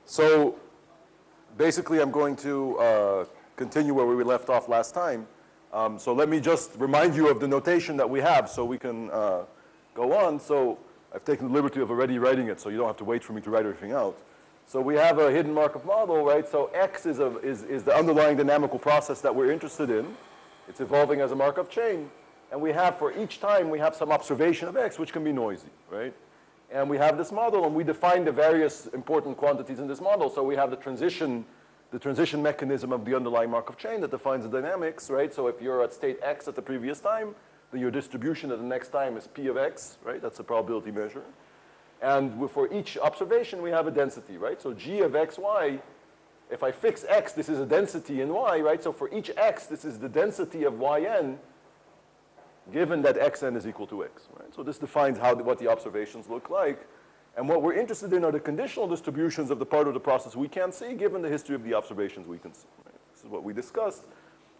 So basically, I'm going to continue where we left off last time. So let me just remind you of the notation that we have so we can go on. So I've taken the liberty of already writing it, so you don't have to wait for me to write everything out. So we have a hidden Markov model, right? So X is the underlying dynamical process that we're interested in. It's evolving as a Markov chain. And we have, for each time, we have some observation of X, which can be noisy, right? And we have this model, and we define the various important quantities in this model. So we have the transition mechanism of the underlying Markov chain that defines the dynamics, right? So if you're at state X at the previous time, then your distribution at the next time is P of X, right? That's a probability measure. And for each observation, we have a density, right? So G of X, Y, if I fix X, this is a density in Y, right? So for each X, this is the density of Yn, given that Xn is equal to X, right? So this defines what the observations look like. And what we're interested in are the conditional distributions of the part of the process we can't see, given the history of the observations we can see, right? This is what we discussed.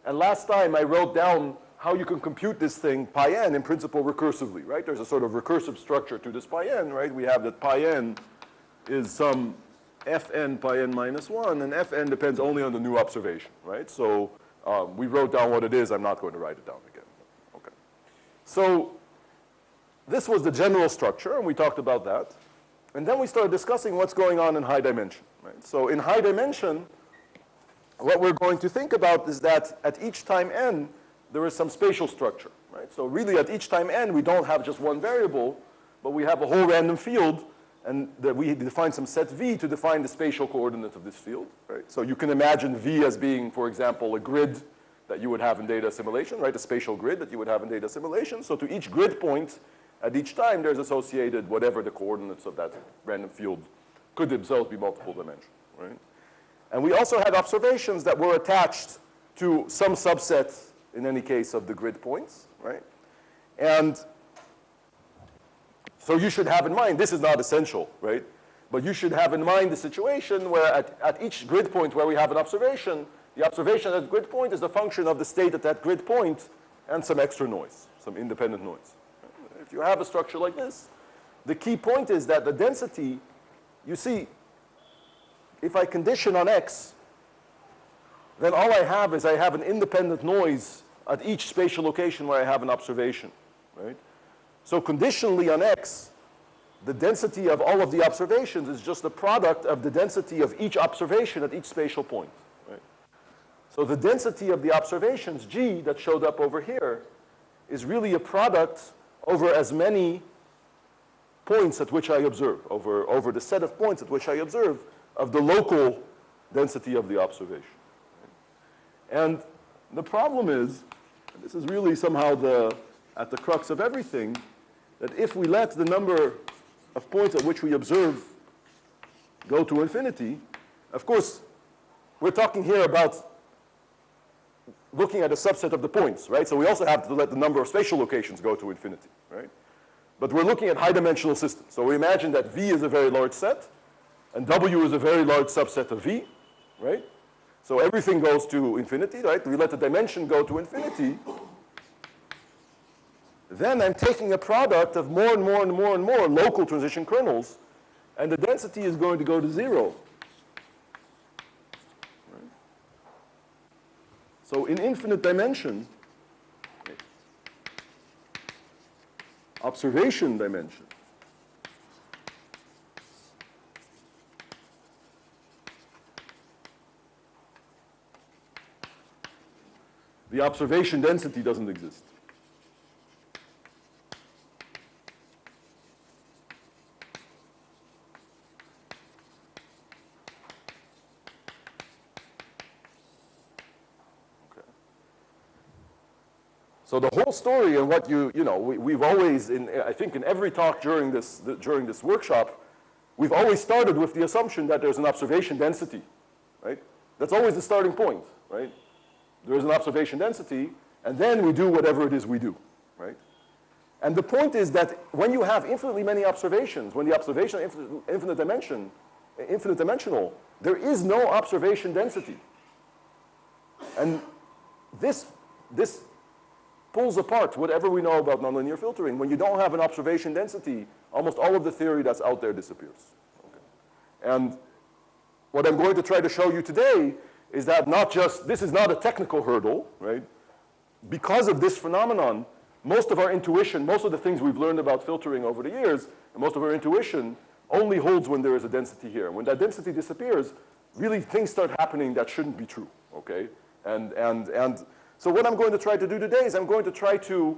And last time, I wrote down how you can compute this thing, pi n, in principle recursively, right? There's a sort of recursive structure to this pi n, right? We have that pi n is some fn pi n minus 1, and fn depends only on the new observation, right? So we wrote down what it is. I'm not going to write it down again. Okay. So this was the general structure, and we talked about that. And then we started discussing what's going on in high dimension, right? So in high dimension, what we're going to think about is that at each time n, there is some spatial structure, right? So really at each time n, we don't have just one variable, but we have a whole random field, and that we define some set v to define the spatial coordinates of this field, right? So you can imagine v as being, for example, a grid that you would have in data assimilation, right? A spatial grid that you would have in data assimilation. So to each grid point, at each time, there's associated whatever the coordinates of that random field could themselves be multiple dimensional, right? And we also had observations that were attached to some subset, in any case, of the grid points, right? And so you should have in mind, this is not essential, right? But you should have in mind the situation where at each grid point where we have an observation, the observation at that grid point is the function of the state at that grid point and some extra noise, some independent noise. If you have a structure like this, the key point is that the density, you see, if I condition on X, then all I have is I have an independent noise at each spatial location where I have an observation, right? So conditionally on X, the density of all of the observations is just the product of the density of each observation at each spatial point, right? So the density of the observations, G, that showed up over here, is really a product over as many points at which I observe, over the set of points at which I observe of the local density of the observation. And the problem is, and this is really somehow at the crux of everything, that if we let the number of points at which we observe go to infinity, of course, we're talking here about looking at a subset of the points, right? So we also have to let the number of spatial locations go to infinity, right? But we're looking at high-dimensional systems. So we imagine that V is a very large set, and W is a very large subset of V, right? So everything goes to infinity, right? We let the dimension go to infinity. Then I'm taking a product of more and more and more and more local transition kernels, and the density is going to go to 0. So in infinite dimension, observation dimension, the observation density doesn't exist. So the whole story and what we've always, I think in every talk during this workshop, we've always started with the assumption that there's an observation density, right? That's always the starting point, right? There is an observation density, and then we do whatever it is we do, right? And the point is that when you have infinitely many observations, when the observation is infinite dimensional, there is no observation density. And this pulls apart whatever we know about nonlinear filtering. When you don't have an observation density, almost all of the theory that's out there disappears. Okay. And what I'm going to try to show you today is that this is not a technical hurdle, right? Because of this phenomenon, most of our intuition, most of the things we've learned about filtering over the years, and most of our intuition only holds when there is a density here. When that density disappears, really things start happening that shouldn't be true, okay? And so what I'm going to try to do today is I'm going to try to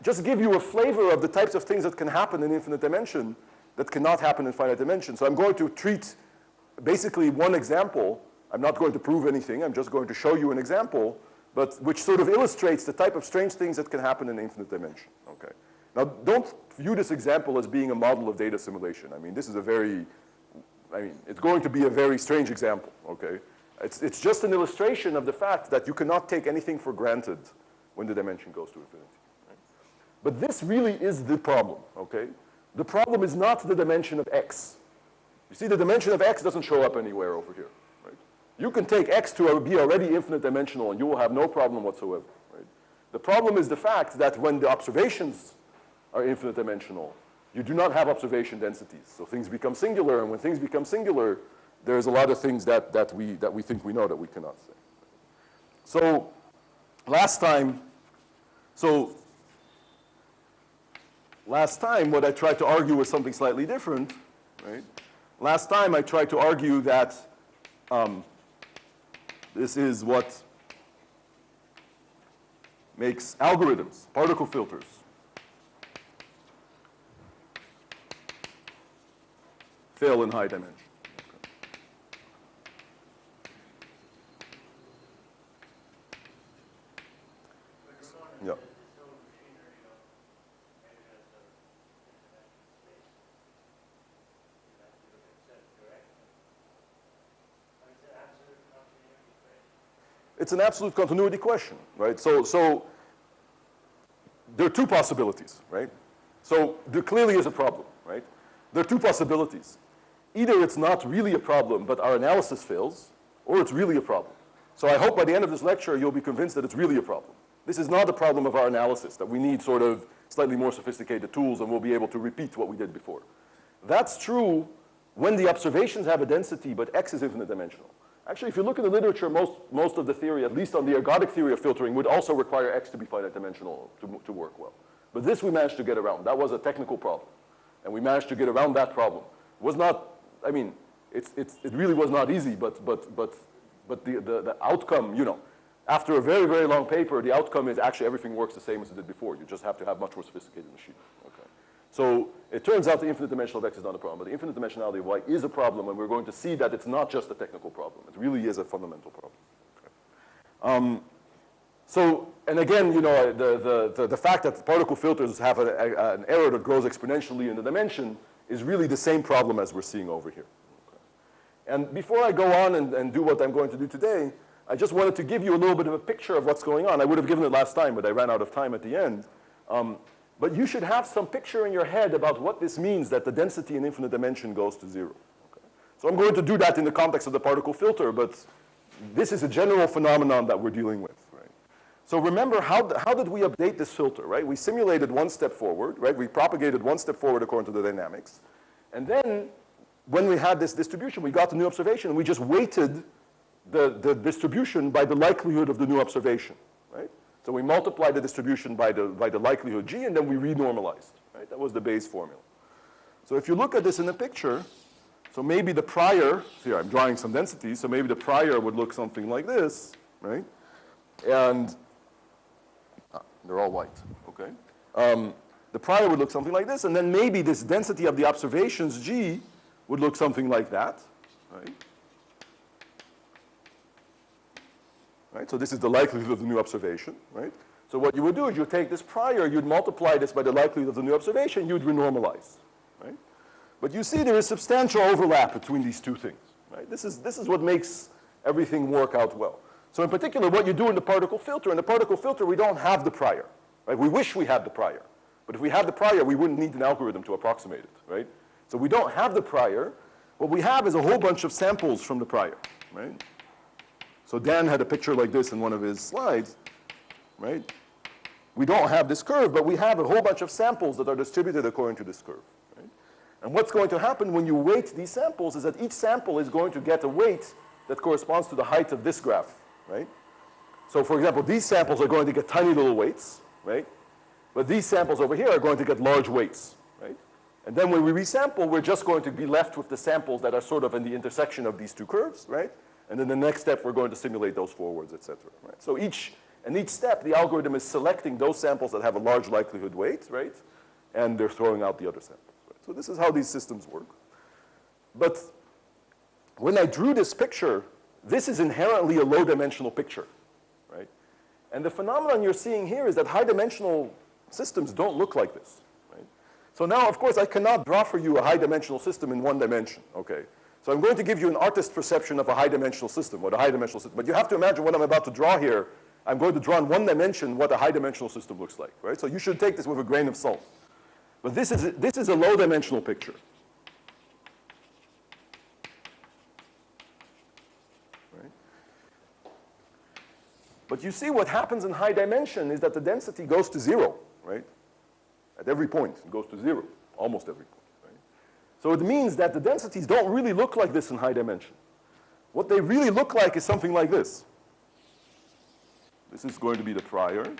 just give you a flavor of the types of things that can happen in infinite dimension that cannot happen in finite dimension. So I'm going to treat basically one example. I'm not going to prove anything. I'm just going to show you an example, but which sort of illustrates the type of strange things that can happen in infinite dimension, okay? Now, don't view this example as being a model of data assimilation. I mean, this is it's going to be a very strange example, okay? It's just an illustration of the fact that you cannot take anything for granted when the dimension goes to infinity. Right? But this really is the problem, okay? The problem is not the dimension of x. You see, the dimension of x doesn't show up anywhere over here, right? You can take x to be already infinite dimensional and you will have no problem whatsoever, right? The problem is the fact that when the observations are infinite dimensional, you do not have observation densities. So things become singular, and when things become singular, there's a lot of things that we think we know that we cannot say. So last time what I tried to argue was something slightly different, right? Last time I tried to argue that this is what makes algorithms, particle filters, fail in high dimension. Yeah. It's an absolute continuity question, right? So there are two possibilities, right? So there clearly is a problem, right? There are two possibilities. Either it's not really a problem, but our analysis fails, or it's really a problem. So I hope by the end of this lecture, you'll be convinced that it's really a problem. This is not a problem of our analysis, that we need sort of slightly more sophisticated tools and we'll be able to repeat what we did before. That's true when the observations have a density, but x is infinite dimensional. Actually, if you look in the literature, most of the theory, at least on the ergodic theory of filtering, would also require x to be finite dimensional to work well. But this we managed to get around. That was a technical problem. And we managed to get around that problem. It was not, I mean, it really was not easy, but the outcome, you know, after a very, very long paper, the outcome is actually everything works the same as it did before. You just have to have much more sophisticated machine. Okay. So it turns out the infinite dimensional of x is not a problem, but the infinite dimensionality of y is a problem, and we're going to see that it's not just a technical problem. It really is a fundamental problem. Okay. So, and again, you know, the fact that the particle filters have an error that grows exponentially in the dimension is really the same problem as we're seeing over here. Okay. And before I go on and do what I'm going to do today, I just wanted to give you a little bit of a picture of what's going on. I would have given it last time, but I ran out of time at the end. But you should have some picture in your head about what this means that the density in infinite dimension goes to 0. Okay. So I'm going to do that in the context of the particle filter, but this is a general phenomenon that we're dealing with. Right? So remember, how did we update this filter? Right? We simulated one step forward. Right? We propagated one step forward according to the dynamics. And then when we had this distribution, we got the new observation, and we just weighted the distribution by the likelihood of the new observation, right? So we multiplied the distribution by the likelihood g, and then we renormalized, right? That was the Bayes formula. So if you look at this in the picture, so maybe the prior, here I'm drawing some densities, so maybe the prior would look something like this, right? And they're all white, okay? The prior would look something like this, and then maybe this density of the observations, g, would look something like that, right? Right? So this is the likelihood of the new observation, right? So what you would do is you take this prior, you'd multiply this by the likelihood of the new observation, you'd renormalize, right? But you see there is substantial overlap between these two things, right? This is what makes everything work out well. So in particular, what you do in the particle filter, we don't have the prior, right? We wish we had the prior. But if we had the prior, we wouldn't need an algorithm to approximate it, right? So we don't have the prior. What we have is a whole bunch of samples from the prior, right? So Dan had a picture like this in one of his slides, right? We don't have this curve, but we have a whole bunch of samples that are distributed according to this curve, right? And what's going to happen when you weight these samples is that each sample is going to get a weight that corresponds to the height of this graph, right? So for example, these samples are going to get tiny little weights, right? But these samples over here are going to get large weights, right? And then when we resample, we're just going to be left with the samples that are sort of in the intersection of these two curves, right? And then the next step, we're going to simulate those forwards, et cetera, right? So each step, the algorithm is selecting those samples that have a large likelihood weight, right? And they're throwing out the other samples, right? So this is how these systems work. But when I drew this picture, this is inherently a low-dimensional picture, right? And the phenomenon you're seeing here is that high-dimensional systems don't look like this, right? So now, of course, I cannot draw for you a high-dimensional system in one dimension, okay? So I'm going to give you an artist's perception of a high-dimensional system, what a high-dimensional system. But you have to imagine what I'm about to draw here. I'm going to draw in one dimension what a high-dimensional system looks like, right? So you should take this with a grain of salt. But this is a low-dimensional picture. Right? But you see what happens in high dimension is that the density goes to 0, right? At every point, it goes to 0, almost every point. So it means that the densities don't really look like this in high dimension. What they really look like is something like this. This is going to be the prior,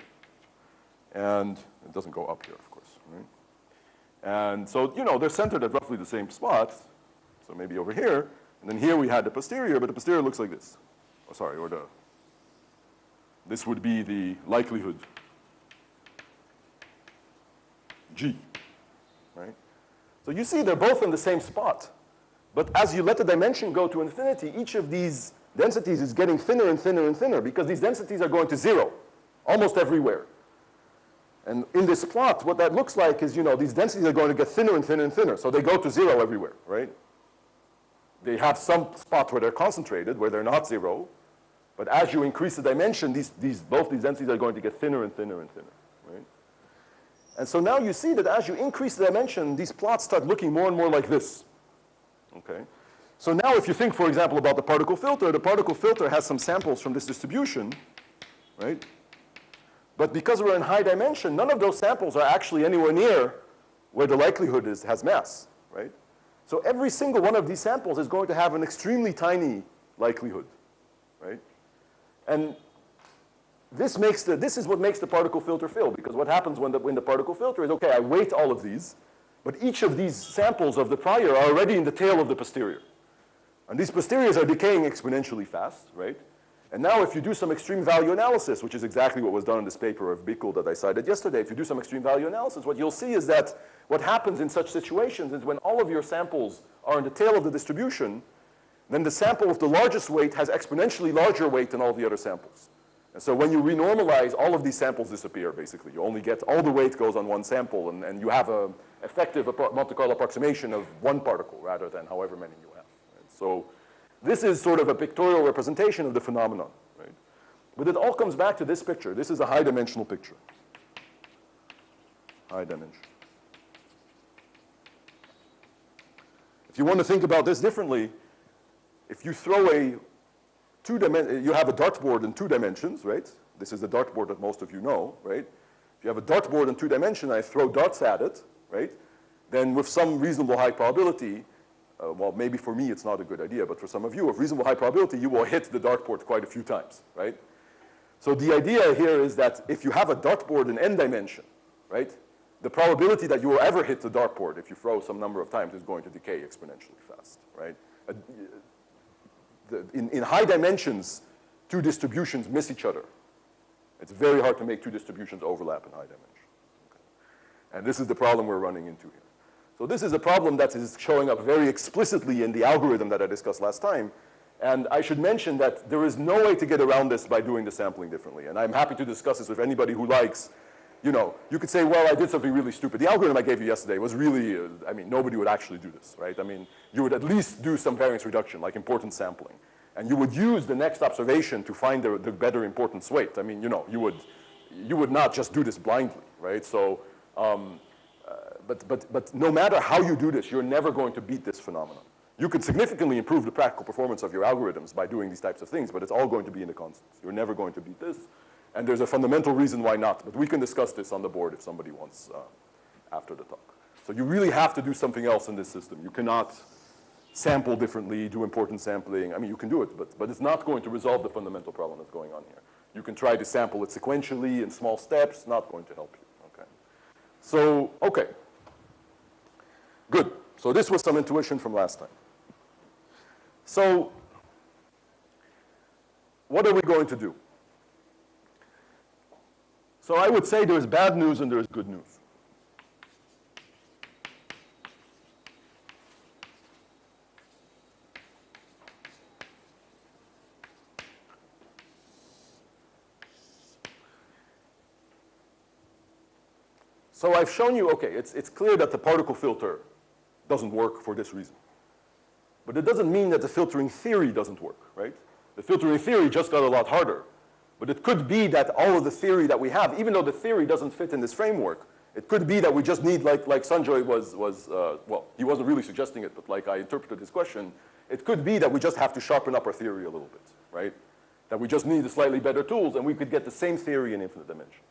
and it doesn't go up here, of course, right? And so, you know, they're centered at roughly the same spot, so maybe over here, and then here we had the posterior, but the posterior looks like this. Oh, sorry, this would be the likelihood, G, right? So you see they're both in the same spot. But as you let the dimension go to infinity, each of these densities is getting thinner and thinner and thinner because these densities are going to 0 almost everywhere. And in this plot, what that looks like is, you know, these densities are going to get thinner and thinner and thinner. So they go to 0 everywhere, right? They have some spot where they're concentrated, where they're not 0. But as you increase the dimension, both these densities are going to get thinner and thinner and thinner, right? And so now you see that as you increase the dimension, these plots start looking more and more like this, okay? So now if you think, for example, about the particle filter has some samples from this distribution, right? But because we're in high dimension, none of those samples are actually anywhere near where the likelihood has mass, right? So every single one of these samples is going to have an extremely tiny likelihood, right? And this is what makes the particle filter fail, because what happens when the particle filter is, okay, I weight all of these, but each of these samples of the prior are already in the tail of the posterior. And these posteriors are decaying exponentially fast, right? And now if you do some extreme value analysis, which is exactly what was done in this paper of Bickel that I cited yesterday, if you do some extreme value analysis, what you'll see is that what happens in such situations is when all of your samples are in the tail of the distribution, then the sample with the largest weight has exponentially larger weight than all the other samples. And so when you renormalize, all of these samples disappear, basically. You only get, all the weight goes on one sample, and you have an effective Monte Carlo approximation of one particle rather than however many you have. Right? So this is sort of a pictorial representation of the phenomenon, right? But it all comes back to this picture. This is a high-dimensional picture. High dimension. If you want to think about this differently, if you throw you have a dartboard in 2 dimensions, right? This is the dartboard that most of you know, right? If you have a dartboard in 2 dimensions, I throw darts at it, right? Then with some reasonable high probability, well, maybe for me it's not a good idea, but for some of you, with reasonable high probability, you will hit the dartboard quite a few times, right? So the idea here is that if you have a dartboard in n dimension, right, the probability that you will ever hit the dartboard if you throw some number of times is going to decay exponentially fast, right? In high dimensions, 2 distributions miss each other. It's very hard to make 2 distributions overlap in high dimension. Okay? And this is the problem we're running into here. So this is a problem that is showing up very explicitly in the algorithm that I discussed last time. And I should mention that there is no way to get around this by doing the sampling differently. And I'm happy to discuss this with anybody who likes. You know, you could say, well, I did something really stupid. The algorithm I gave you yesterday was really, I mean, nobody would actually do this, right? I mean, you would at least do some variance reduction, like importance sampling. And you would use the next observation to find the better importance weight. I mean, you know, you would not just do this blindly, right? So, but no matter how you do this, you're never going to beat this phenomenon. You can significantly improve the practical performance of your algorithms by doing these types of things, but it's all going to be in the constants. You're never going to beat this. And there's a fundamental reason why not. But we can discuss this on the board if somebody wants after the talk. So you really have to do something else in this system. You cannot sample differently, do importance sampling. I mean, you can do it, but it's not going to resolve the fundamental problem that's going on here. You can try to sample it sequentially in small steps, not going to help you, okay? So, okay. Good. So this was some intuition from last time. So what are we going to do? So I would say there's bad news and there's good news. So I've shown you, okay, it's clear that the particle filter doesn't work for this reason. But it doesn't mean that the filtering theory doesn't work, right? The filtering theory just got a lot harder. But it could be that all of the theory that we have, even though the theory doesn't fit in this framework, it could be that we just need, like Sanjoy was well, he wasn't really suggesting it, but like I interpreted his question, it could be that we just have to sharpen up our theory a little bit, right? That we just need the slightly better tools and we could get the same theory in infinite dimension.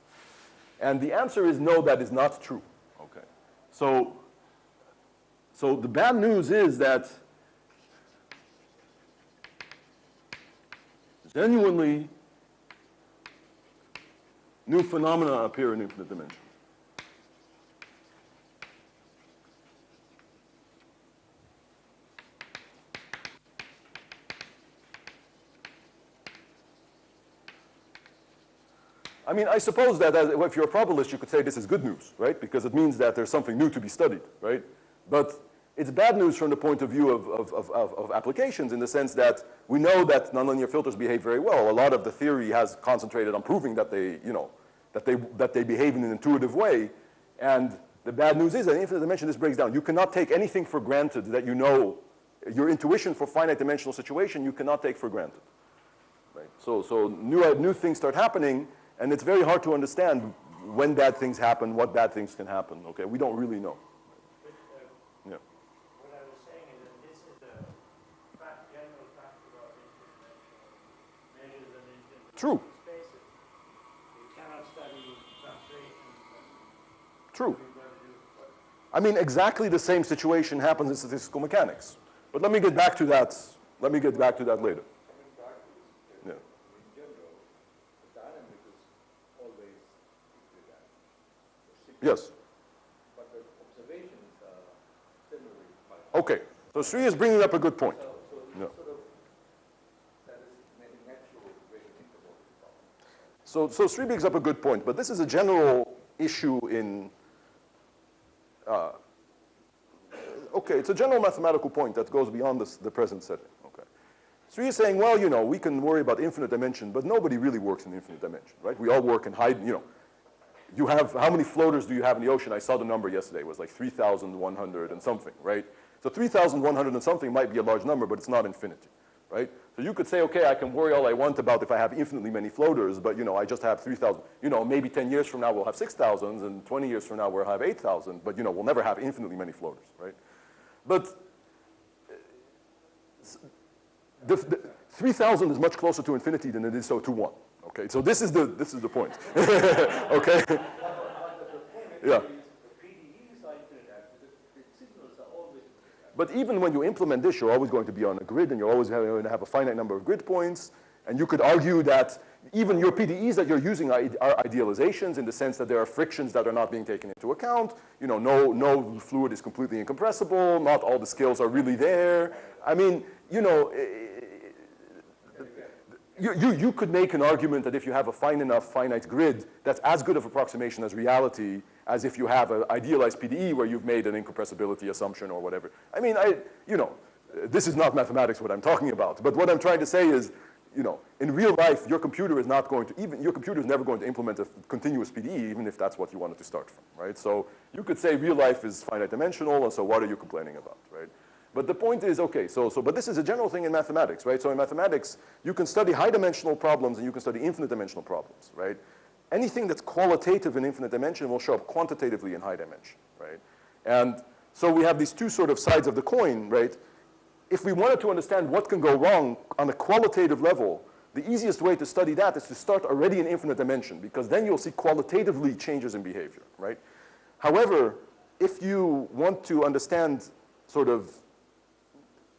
And the answer is no, that is not true, okay? So the bad news is that genuinely new phenomena appear in infinite dimension. I mean, I suppose that if you're a probabilist, you could say this is good news, right? Because it means that there's something new to be studied, right? But it's bad news from the point of view of applications in the sense that we know that nonlinear filters behave very well. A lot of the theory has concentrated on proving that they, you know, that they behave in an intuitive way. And the bad news is that in infinite dimension, this breaks down. You cannot take anything for granted that you know. Your intuition for finite dimensional situation, you cannot take for granted, right? So new things start happening, and it's very hard to understand when bad things happen, what bad things can happen, okay? We don't really know. Yeah. What I was saying is that this is a general fact about infinite measures and infinite True. spaces. You cannot study fluctuations. True. I mean, exactly the same situation happens in statistical mechanics. But let me get back to that. Let me get back to that later. Yeah. Yes. But the observations are similarly. Okay. So Sri is bringing up a good point. So Yeah. sort of, that is maybe natural way to think about the problem. So Sri brings up a good point, but this is a general issue in, okay, it's a general mathematical point that goes beyond the present setting, okay. Sri is saying, well, you know, we can worry about infinite dimension, but nobody really works in infinite dimension, right? We all work in high, you know, you have, how many floaters do you have in the ocean? I saw the number yesterday, it was like 3,100 and something, right? So 3,100 and something might be a large number, but it's not infinity, right? So you could say, okay, I can worry all I want about if I have infinitely many floaters, but you know, I just have 3,000. You know, maybe 10 years from now we'll have 6,000, and 20 years from now we'll have 8,000, but you know, we'll never have infinitely many floaters, right? But the 3,000 is much closer to infinity than it is so to 1. Okay, so this is the point. Okay. Yeah. But even when you implement this, you're always going to be on a grid, and you're always going to have a finite number of grid points. And you could argue that even your PDEs that you're using are idealizations in the sense that there are frictions that are not being taken into account. You know, no fluid is completely incompressible. Not all the scales are really there. I mean, you know, you could make an argument that if you have a fine enough finite grid, that's as good of approximation as reality as if you have an idealized PDE where you've made an incompressibility assumption or whatever. I mean, you know, this is not mathematics what I'm talking about, but what I'm trying to say is, you know, in real life, your computer is not going to, your computer is never going to implement a continuous PDE, even if that's what you wanted to start from, right? So you could say real life is finite dimensional, and so what are you complaining about, right? But the point is, okay, but this is a general thing in mathematics, right? So in mathematics, you can study high dimensional problems and you can study infinite dimensional problems, right? Anything that's qualitative in infinite dimension will show up quantitatively in high dimension, right? And so we have these two sort of sides of the coin, right? If we wanted to understand what can go wrong on a qualitative level, the easiest way to study that is to start already in infinite dimension, because then you'll see qualitatively changes in behavior, right? However, if you want to understand sort of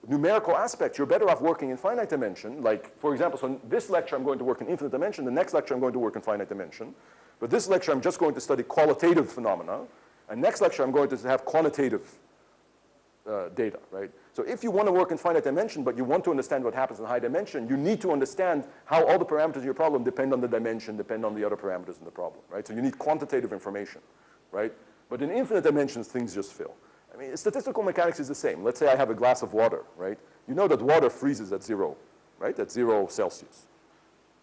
numerical aspects, you're better off working in finite dimension. Like, for example, so in this lecture I'm going to work in infinite dimension, the next lecture I'm going to work in finite dimension. But this lecture I'm just going to study qualitative phenomena, and next lecture I'm going to have quantitative data, right? So if you want to work in finite dimension, but you want to understand what happens in high dimension, you need to understand how all the parameters of your problem depend on the dimension, depend on the other parameters in the problem, right? So you need quantitative information, right? But in infinite dimensions, things just fail. I mean, statistical mechanics is the same. Let's say I have a glass of water, right? You know that water freezes at 0, right? At 0 Celsius,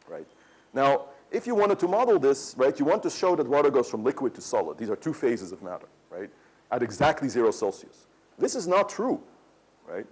right? Now, if you wanted to model this, right, you want to show that water goes from liquid to solid. These are two phases of matter, right? At exactly 0 Celsius. This is not true, right?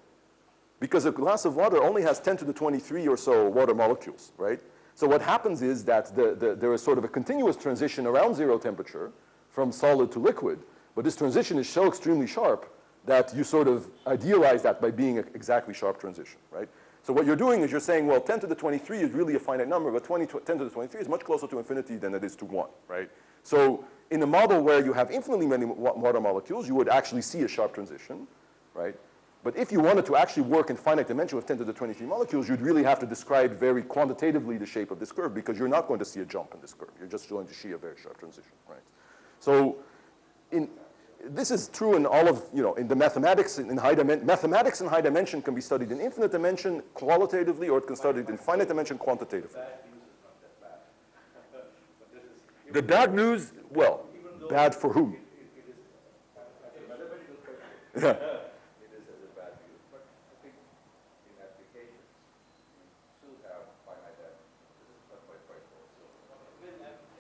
Because a glass of water only has 10 to the 23 or so water molecules, right? So what happens is that there is sort of a continuous transition around 0 temperature from solid to liquid, but this transition is so extremely sharp that you sort of idealize that by being an exactly sharp transition, right? So what you're doing is you're saying, well, 10 to the 23 is really a finite number, but 10 to the 23 is much closer to infinity than it is to 1, right? So in a model where you have infinitely many water molecules, you would actually see a sharp transition, right? But if you wanted to actually work in finite dimension with 10 to the 23 molecules, you'd really have to describe very quantitatively the shape of this curve, because you're not going to see a jump in this curve. You're just going to see a very sharp transition, right? So this is true in all of, in the mathematics in high dimension. Mathematics in high dimension can be studied in infinite dimension qualitatively, or it can be studied in finite dimension quantitatively. The bad news, well, bad for whom? Yeah. It is as a bad view, but I think in applications, you still have finite data. This is not quite also. Well, I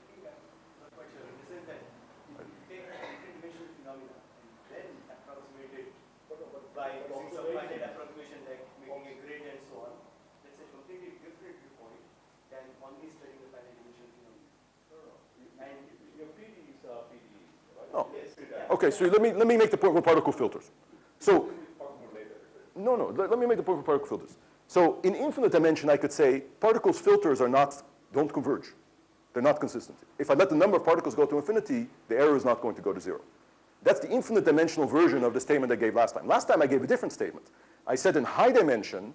think I'm not quite sure. In the sense that if you take a different dimensional phenomena and then approximate it by some finite approximation like making a grid and so on, that's a completely different viewpoint than only studying the finite dimensional phenomena. And Your PDEs are PDEs, right? Oh. Yes. Okay, so let me make the point for particle filters. So, no, let me make the point for particle filters. So in infinite dimension, I could say particles filters don't converge. They're not consistent. If I let the number of particles go to infinity, the error is not going to go to 0. That's the infinite dimensional version of the statement I gave last time. Last time I gave a different statement. I said in high dimension,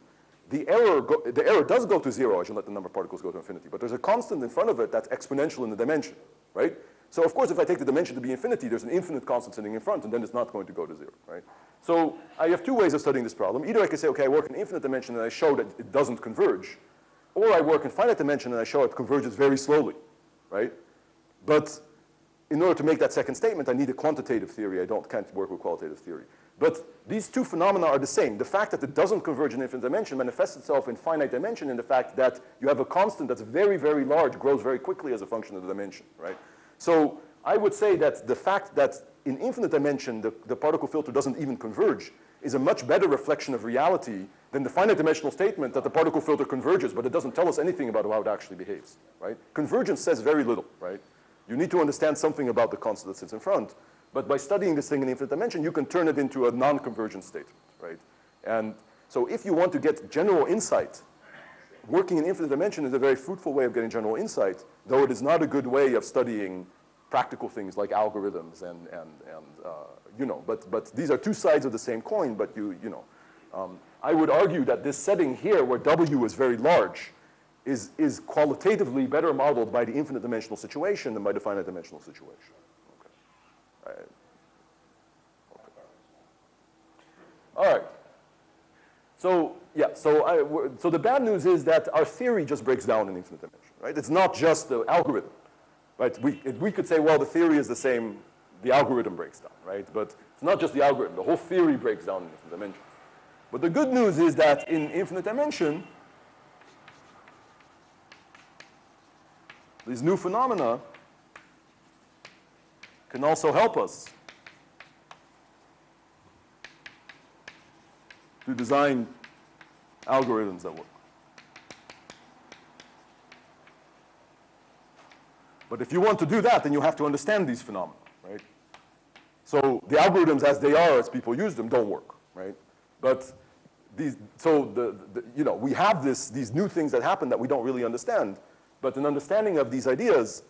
the error does go to 0 as you let the number of particles go to infinity, but there's a constant in front of it that's exponential in the dimension, right? So of course, if I take the dimension to be infinity, there's an infinite constant sitting in front, and then it's not going to go to 0, right? So I have two ways of studying this problem. Either I can say, okay, I work in infinite dimension and I show that it doesn't converge, or I work in finite dimension and I show it converges very slowly, right? But in order to make that second statement, I need a quantitative theory. Can't work with qualitative theory. But these two phenomena are the same. The fact that it doesn't converge in infinite dimension manifests itself in finite dimension in the fact that you have a constant that's very, very large, grows very quickly as a function of the dimension, right? So I would say that the fact that in infinite dimension the particle filter doesn't even converge is a much better reflection of reality than the finite dimensional statement that the particle filter converges, but it doesn't tell us anything about how it actually behaves, right? Convergence says very little, right? You need to understand something about the constant that sits in front, but by studying this thing in infinite dimension, you can turn it into a non-convergent statement, right? And so if you want to get general insight, working in infinite dimension is a very fruitful way of getting general insight, though it is not a good way of studying practical things like algorithms but these are two sides of the same coin, but I would argue that this setting here where W is very large is qualitatively better modeled by the infinite dimensional situation than by the finite dimensional situation. Okay. All right. So yeah, so the bad news is that our theory just breaks down in infinite dimension, right? It's not just the algorithm, right? We could say, well, the theory is the same, the algorithm breaks down, right? But it's not just the algorithm, the whole theory breaks down in infinite dimension. But the good news is that in infinite dimension, these new phenomena can also help us to design algorithms that work. But if you want to do that, then you have to understand these phenomena, right? So the algorithms as they are, as people use them, don't work, right? But we have these new things that happen that we don't really understand, but an understanding of these ideas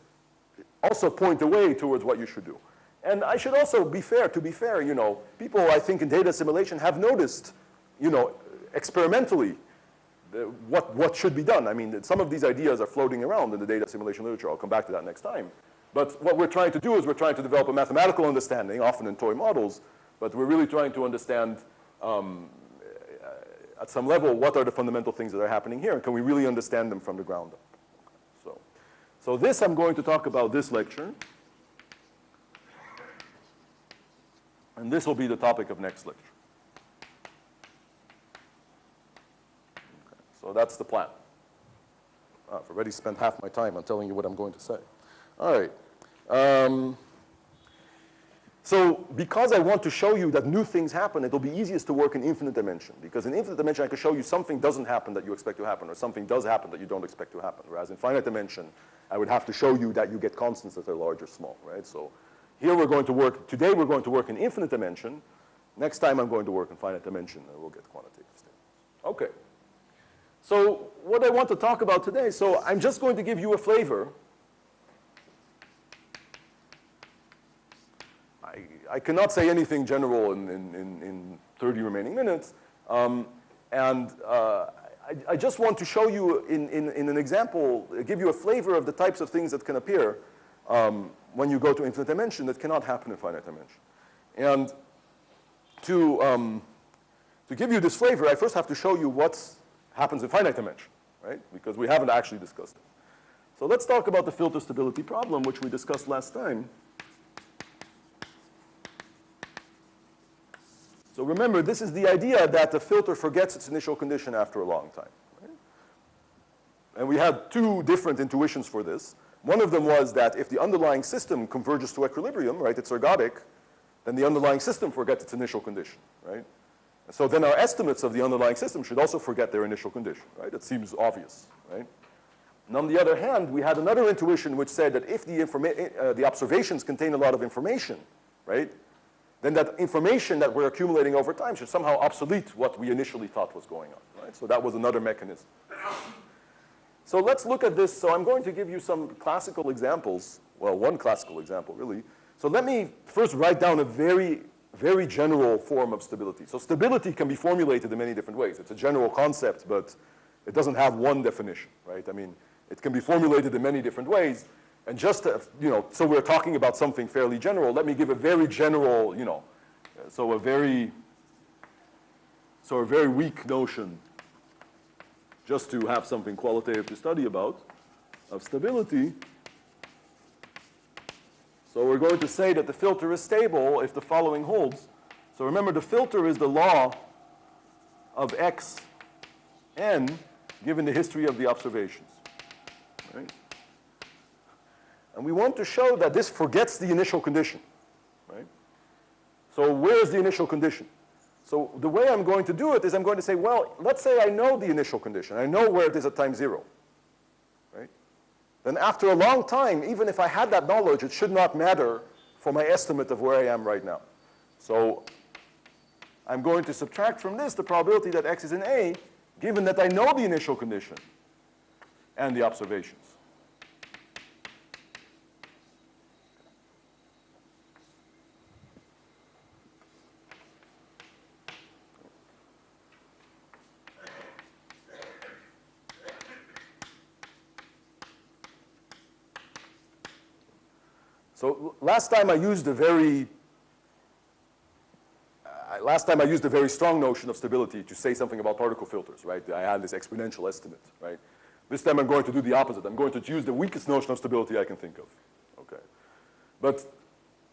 also point the way towards what you should do. And I should also be fair, you know, people I think in data assimilation have noticed, you know, experimentally what should be done. I mean, some of these ideas are floating around in the data assimilation literature. I'll come back to that next time. But what we're trying to do is we're trying to develop a mathematical understanding, often in toy models, but we're really trying to understand at some level what are the fundamental things that are happening here, and can we really understand them from the ground up. So this I'm going to talk about this lecture. And this will be the topic of next lecture. Okay, so that's the plan. I've already spent half my time on telling you what I'm going to say. All right. So because I want to show you that new things happen, it'll be easiest to work in infinite dimension. Because in infinite dimension, I can show you something doesn't happen that you expect to happen, or something does happen that you don't expect to happen. Whereas in finite dimension, I would have to show you that you get constants that are large or small, right? So here we're going to work, today we're going to work in infinite dimension. Next time I'm going to work in finite dimension, and we'll get quantitative statements. Okay. So what I want to talk about today, so I'm just going to give you a flavor. I cannot say anything general in 30 remaining minutes. I just want to show you in an example, give you a flavor of the types of things that can appear when you go to infinite dimension that cannot happen in finite dimension. And to give you this flavor, I first have to show you what happens in finite dimension, right? Because we haven't actually discussed it. So let's talk about the filter stability problem, which we discussed last time. So remember, this is the idea that the filter forgets its initial condition after a long time. Right? And we had two different intuitions for this. One of them was that if the underlying system converges to equilibrium, right, it's ergodic, then the underlying system forgets its initial condition, right? And so then our estimates of the underlying system should also forget their initial condition, right? It seems obvious, right? And on the other hand, we had another intuition which said that if the observations contain a lot of information, right, then that information that we're accumulating over time should somehow obsolete what we initially thought was going on, right? So that was another mechanism. So let's look at this. So I'm going to give you some classical examples. Well, one classical example, really. So let me first write down a very, very general form of stability. So stability can be formulated in many different ways. It's a general concept, but it doesn't have one definition, right? I mean, it can be formulated in many different ways. And just, you know, so we're talking about something fairly general, let me give a very general, you know, so a very weak notion, just to have something qualitative to study about, of stability. So we're going to say that the filter is stable if the following holds. So remember, the filter is the law of x n given the history of the observations, right? And we want to show that this forgets the initial condition, right? So where is the initial condition? So the way I'm going to do it is I'm going to say, well, let's say I know the initial condition. I know where it is at time 0, right? Then after a long time, even if I had that knowledge, it should not matter for my estimate of where I am right now. So I'm going to subtract from this the probability that x is in A, given that I know the initial condition and the observations. So last time I used a very strong notion of stability to say something about particle filters, right? I had this exponential estimate, right? This time I'm going to do the opposite. I'm going to use the weakest notion of stability I can think of, okay? But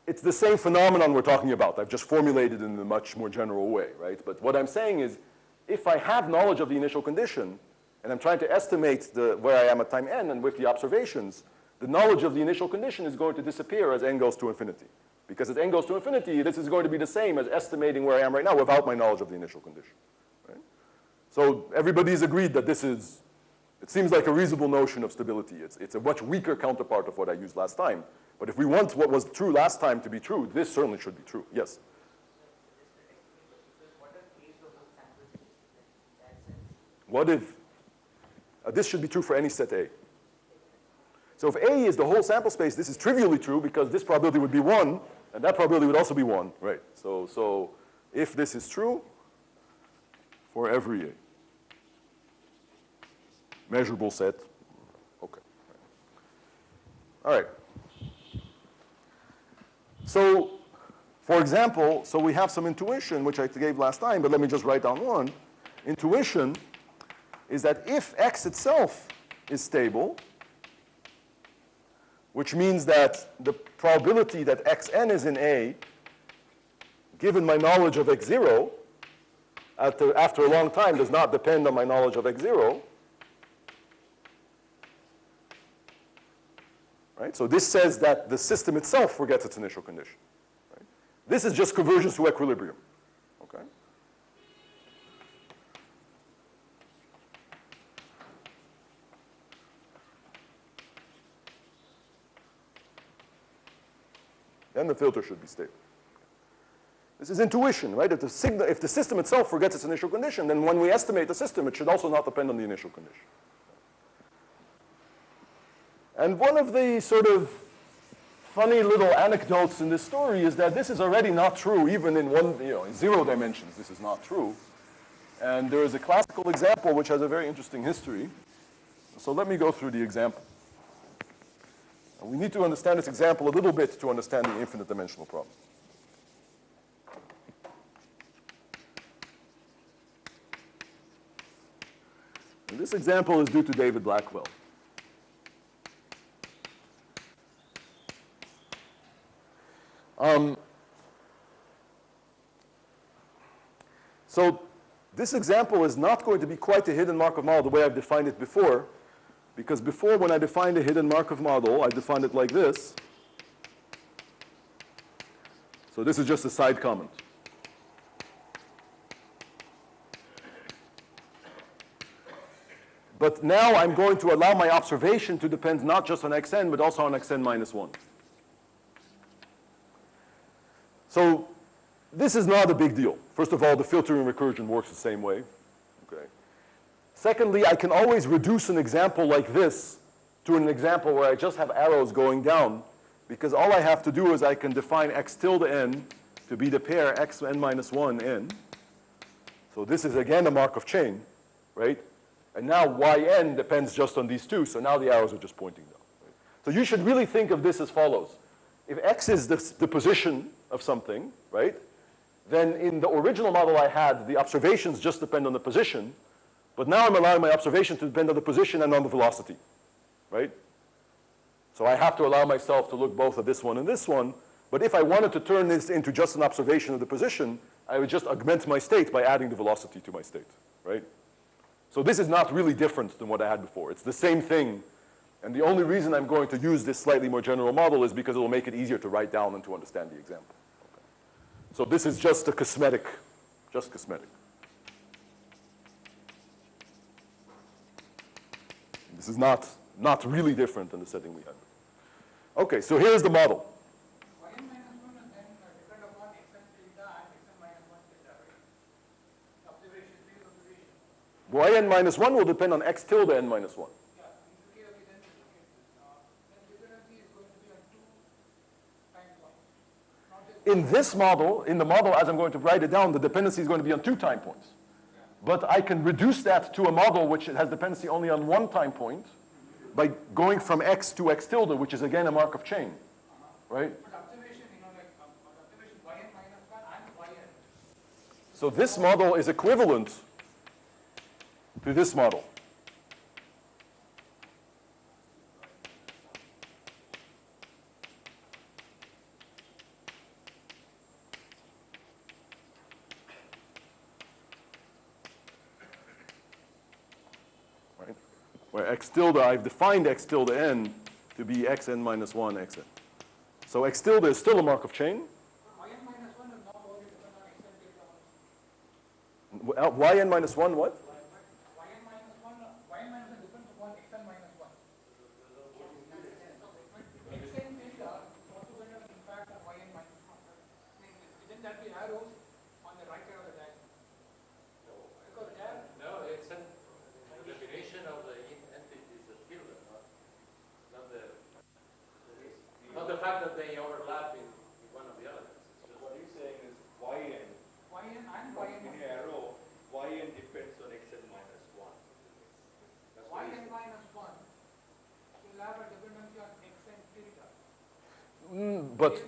it's the same phenomenon we're talking about. I've just formulated it in a much more general way, right? But what I'm saying is, if I have knowledge of the initial condition, and I'm trying to estimate where I am at time n, and with the observations, the knowledge of the initial condition is going to disappear as n goes to infinity. Because as n goes to infinity, this is going to be the same as estimating where I am right now without my knowledge of the initial condition, right? So everybody's agreed that this is, it seems like a reasonable notion of stability. It's a much weaker counterpart of what I used last time. But if we want what was true last time to be true, this certainly should be true. Yes? What if, this should be true for any set A. So if A is the whole sample space, this is trivially true because this probability would be 1, And that probability would also be 1, right? So if this is true for every A. Measurable set. Okay. All right. So, for example, so we have some intuition, which I gave last time, but let me just write down one. Intuition is that if X itself is stable, which means that the probability that Xn is in A, given my knowledge of X0, after a long time does not depend on my knowledge of X0. Right? So this says that the system itself forgets its initial condition. Right? This is just convergence to equilibrium. Okay? Then the filter should be stable. This is intuition, right? If the system itself forgets its initial condition, then when we estimate the system, it should also not depend on the initial condition. And one of the sort of funny little anecdotes in this story is that this is already not true, even in in 0 dimensions, this is not true. And there is a classical example which has a very interesting history. So let me go through the example. And we need to understand this example a little bit to understand the infinite dimensional problem. And this example is due to David Blackwell. So this example is not going to be quite a hidden Markov model the way I've defined it before, because before when I defined a hidden Markov model, I defined it like this. So this is just a side comment. But now I'm going to allow my observation to depend not just on xn, but also on xn minus 1. So this is not a big deal. First of all, the filtering recursion works the same way. Okay. Secondly, I can always reduce an example like this to an example where I just have arrows going down, because all I have to do is I can define x tilde n to be the pair xn minus 1 n. So this is again a Markov chain, right? And now yn depends just on these two, so now the arrows are just pointing down. Right? So you should really think of this as follows. If x is the position of something, right, then in the original model I had, the observations just depend on the position, but now I'm allowing my observation to depend on the position and on the velocity, right? So I have to allow myself to look both at this one and this one, but if I wanted to turn this into just an observation of the position, I would just augment my state by adding the velocity to my state, right? So this is not really different than what I had before. It's the same thing. And the only reason I'm going to use this slightly more general model is because it will make it easier to write down and to understand the example. Okay. So this is just a cosmetic, just cosmetic. This is not really different than the setting we had. Okay, so here's the model. Yn minus 1 and then depend upon xn theta and xn minus 1 theta, right? Observation, previous observation. Yn minus 1 will depend on x tilde n minus 1. Yeah, okay, then dependency is going to be on 2 time points. Not just In this model, in the model as I'm going to write it down, the dependency is going to be on 2 time points. But I can reduce that to a model which has dependency only on 1 time point by going from x to x tilde, which is again a Markov chain, right? but observation, observation yn minus 1 and yn. So this model is equivalent to this model. Right? Where x tilde, I've defined x tilde n to be xn minus 1 xn. So x tilde is still a Markov chain. Yn minus 1 is not only depend on xn theta. Yn minus 1 what? Yn minus 1 depends upon xn minus 1. But xn theta also going to have an impact on yn minus 1. Isn't that the arrows on the right side of the diagram? Because there, No, it's an definition of the entity is the tilde, not the fact that they overlap in one of the other. But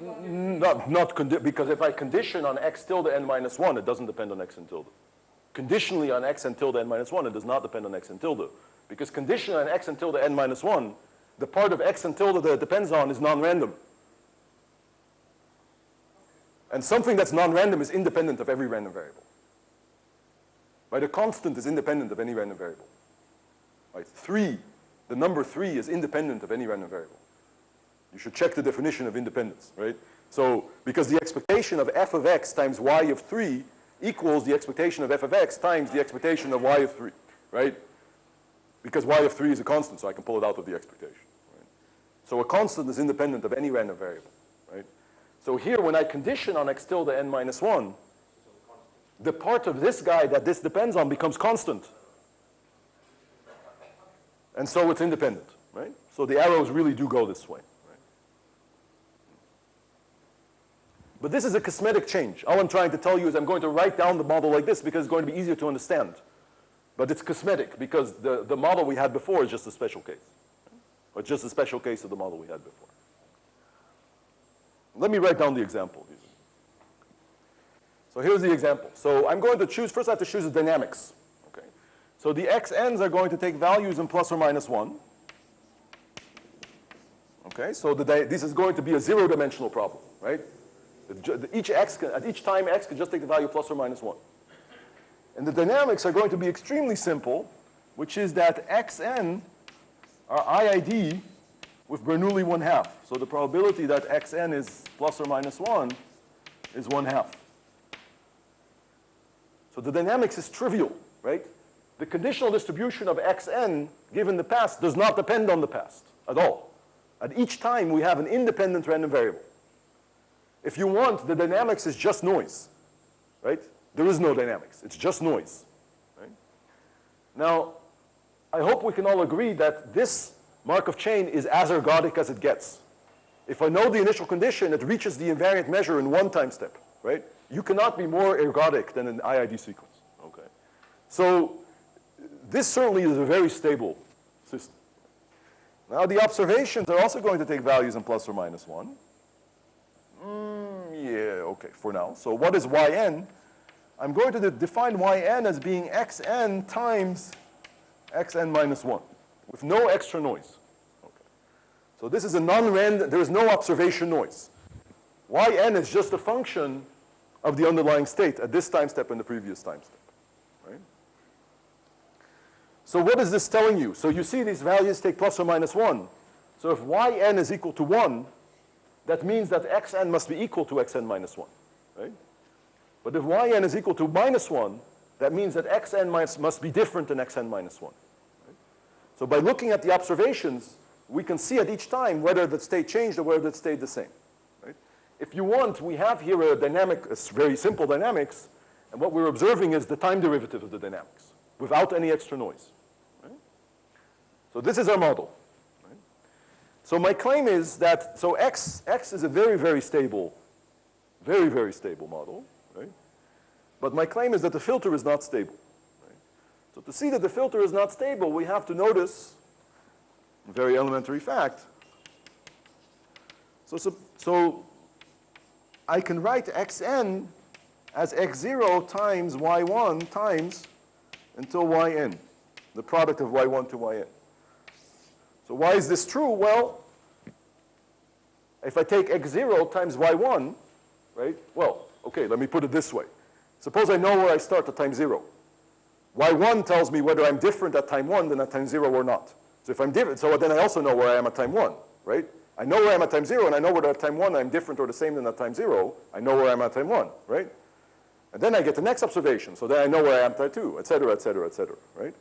because if I condition on x tilde n minus 1, it doesn't depend on x and tilde. Conditionally on x and tilde n minus 1, it does not depend on x and tilde. Because condition on x and tilde n minus 1, the part of x and tilde that it depends on is non-random. And something that's non-random is independent of every random variable. Right? A constant is independent of any random variable. Right? 3, the number 3 is independent of any random variable. You should check the definition of independence, right? So, because the expectation of f of x times y of 3 equals the expectation of f of x times the expectation of y of 3, right? Because y of 3 is a constant, so I can pull it out of the expectation. Right? So a constant is independent of any random variable, right? So here, when I condition on x tilde n minus 1, the part of this guy that this depends on becomes constant. And so it's independent, right? So the arrows really do go this way. But this is a cosmetic change. All I'm trying to tell you is I'm going to write down the model like this because it's going to be easier to understand. But it's cosmetic because the model we had before is just a special case. Or just a special case of the model we had before. Let me write down the example. So here's the example. So I'm going to choose, first I have to choose the dynamics. Okay. So the xn's are going to take values in plus or minus 1. Okay, so this is going to be a zero-dimensional problem, right? Each at each time x can just take the value plus or minus 1. And the dynamics are going to be extremely simple, which is that xn are IID with Bernoulli 1/2. So the probability that xn is plus or minus 1 is 1/2. So the dynamics is trivial, right? The conditional distribution of xn given the past does not depend on the past at all. At each time we have an independent random variable. If you want, the dynamics is just noise, right? There is no dynamics. It's just noise, right? Now, I hope we can all agree that this Markov chain is as ergodic as it gets. If I know the initial condition, it reaches the invariant measure in one time step, right? You cannot be more ergodic than an IID sequence, okay? So this certainly is a very stable system. Now, the observations are also going to take values in plus or minus 1. Yeah, okay, for now. So what is yn? I'm going to define yn as being xn times xn minus 1 with no extra noise. Okay. So this is a non-random, there is no observation noise. Yn is just a function of the underlying state at this time step and the previous time step. Right? So what is this telling you? So you see these values take plus or minus 1. So if yn is equal to 1, that means that xn must be equal to xn minus 1, right? But if yn is equal to minus 1, that means that xn must be different than xn minus 1. Right? So by looking at the observations, we can see at each time whether the state changed or whether it stayed the same. Right? If you want, we have here a dynamic, a very simple dynamics, and what we're observing is the time derivative of the dynamics without any extra noise. Right? So this is our model. So my claim is that, so x is a very, very stable model, right? But my claim is that the filter is not stable. Right? So to see that the filter is not stable, we have to notice a very elementary fact. So I can write xn as x0 times y1 times until yn, the product of y1 to yn. So why is this true? Well, if I take x0 times y1, right? Well, okay, let me put it this way. Suppose I know where I start at time 0. y1 tells me whether I'm different at time 1 than at time 0 or not. So if I'm different, so then I also know where I am at time 1, right? I know where I am at time 0, and I know whether at time 1 I'm different or the same than at time 0. I know where I am at time 1, right? And then I get the next observation, so then I know where I am at time 2, et cetera, et cetera, et cetera, right?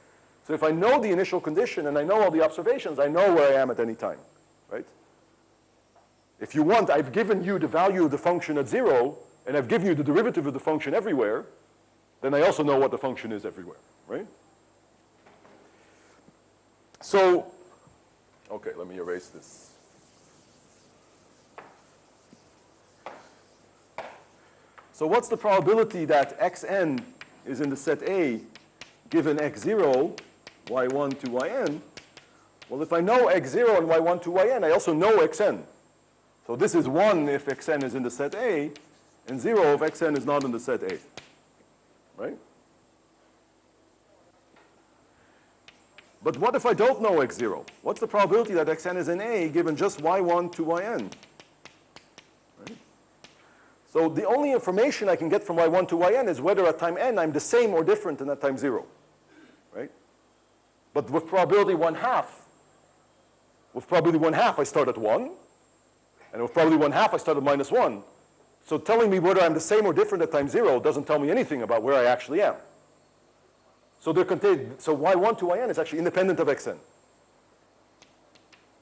So if I know the initial condition and I know all the observations, I know where I am at any time, right? If you want, I've given you the value of the function at 0, and I've given you the derivative of the function everywhere, then I also know what the function is everywhere, right? So, okay, let me erase this. So what's the probability that xn is in the set A given x0, y1 to yn? Well, if I know x0 and y1 to yn, I also know xn. So this is 1 if xn is in the set A, and 0 if xn is not in the set A, right? But what if I don't know x0? What's the probability that xn is in A given just y1 to yn? Right? So the only information I can get from y1 to yn is whether at time n I'm the same or different than at time 0, right? But with probability 1/2, I start at 1, and with probability 1/2 I start at -1. So telling me whether I'm the same or different at time 0 doesn't tell me anything about where I actually am. So they're contained, so y1 to yn is actually independent of xn.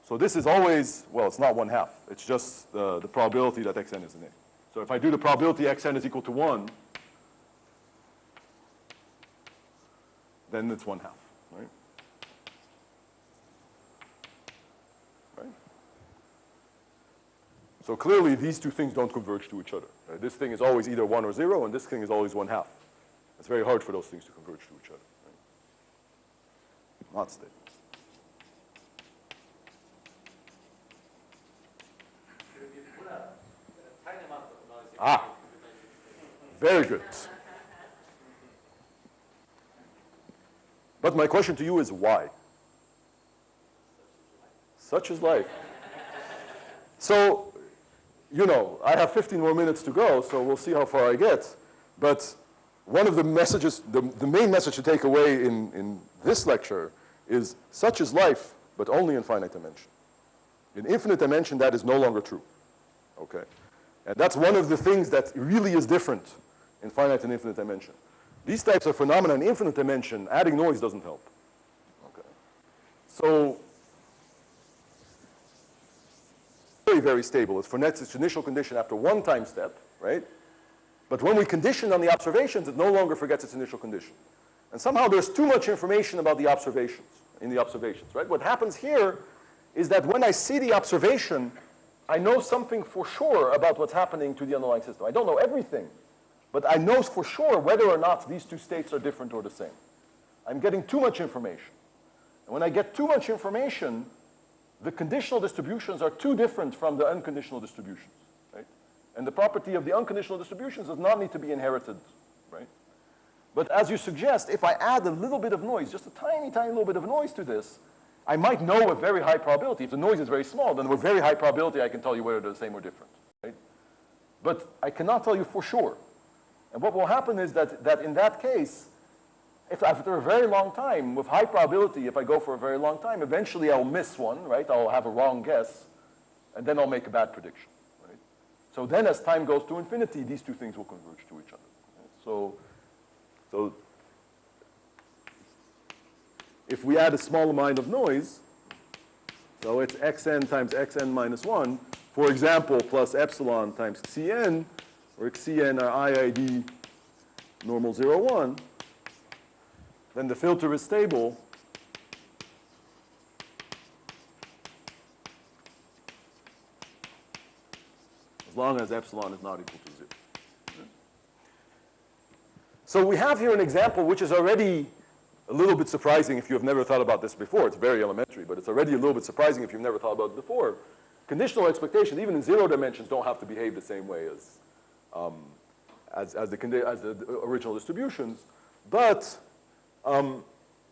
So this is always, well, it's not 1/2. It's just the probability that xn is in A. So if I do the probability xn is equal to 1, then it's 1/2, right? Right? So clearly these two things don't converge to each other. Right? This thing is always either 1 or 0, and this thing is always 1/2. It's very hard for those things to converge to each other. Right? Not stable. Ah, very good. But my question to you is why? Such is life. So, you know, I have 15 more minutes to go, so we'll see how far I get. But one of the messages, the main message to take away in this lecture is such is life, but only in finite dimension. In infinite dimension, that is no longer true, okay? And that's one of the things that really is different in finite and infinite dimension. These types of phenomena in infinite dimension, adding noise doesn't help, okay? So, very, very stable. It's Furnet's initial condition after one time step, right? But when we condition on the observations, it no longer forgets its initial condition. And somehow there's too much information about the observations, in the observations, right? What happens here is that when I see the observation, I know something for sure about what's happening to the underlying system. I don't know everything, but I know for sure whether or not these two states are different or the same. I'm getting too much information. And when I get too much information, the conditional distributions are too different from the unconditional distributions, right? And the property of the unconditional distributions does not need to be inherited, right? But as you suggest, if I add a little bit of noise, just a tiny, tiny little bit of noise to this, I might know with very high probability. If the noise is very small, then with very high probability I can tell you whether they're the same or different, right? But I cannot tell you for sure. And what will happen is that in that case, if after a very long time, with high probability, if I go for a very long time, eventually I'll miss one, right? I'll have a wrong guess, and then I'll make a bad prediction, right? So then as time goes to infinity, these two things will converge to each other. Right? So if we add a small amount of noise, so it's xn times xn minus 1, for example, plus epsilon times xn, where xn are IID normal 0, 1, then the filter is stable as long as epsilon is not equal to 0. So we have here an example which is already a little bit surprising if you have never thought about this before. It's very elementary, but it's already a little bit surprising if you've never thought about it before. Conditional expectations, even in 0 dimensions, don't have to behave the same way as the original distributions. But